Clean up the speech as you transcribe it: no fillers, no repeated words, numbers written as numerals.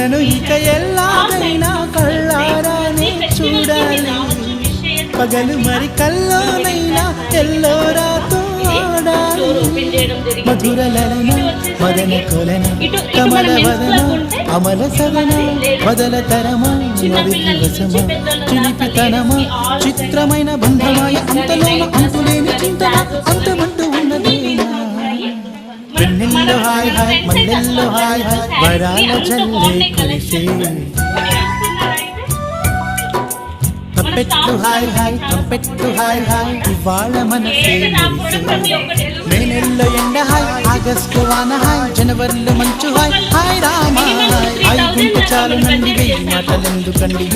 నన్ను ఇక ఎల్లాగైనా కళ్ళారానే చూడాలి పగలు మరి కల్లోనైనా ఎల్లోరాతో ఆడాలి మధుర లలన మదన కొలన కమల వదన అమల సదన బదల తరమా మరి దివసమా చిలిపితనమా చిత్రమైన బంధమాయ అంతలోన అంతులేని చింతన అంతమంటూ ఉన్నదేనా వెన్నెల్లో హాయ్ హాయ్ మల్లెల్లో హాయ్ హాయ్ వరాల జల్లే కురిసే తప్పెట్టు హాయ్ హాయ్ తప్పెట్టు హాయ్ హాయ్ ఇవాళ మనసే మే నెలలో ఎండ హాయ్ ఆగస్టు వాన హాయ్ జనవరిలో మంచు hi hi Rama hi hi గుంట చాలు నండి వెయ్యి మాటలెందుకండి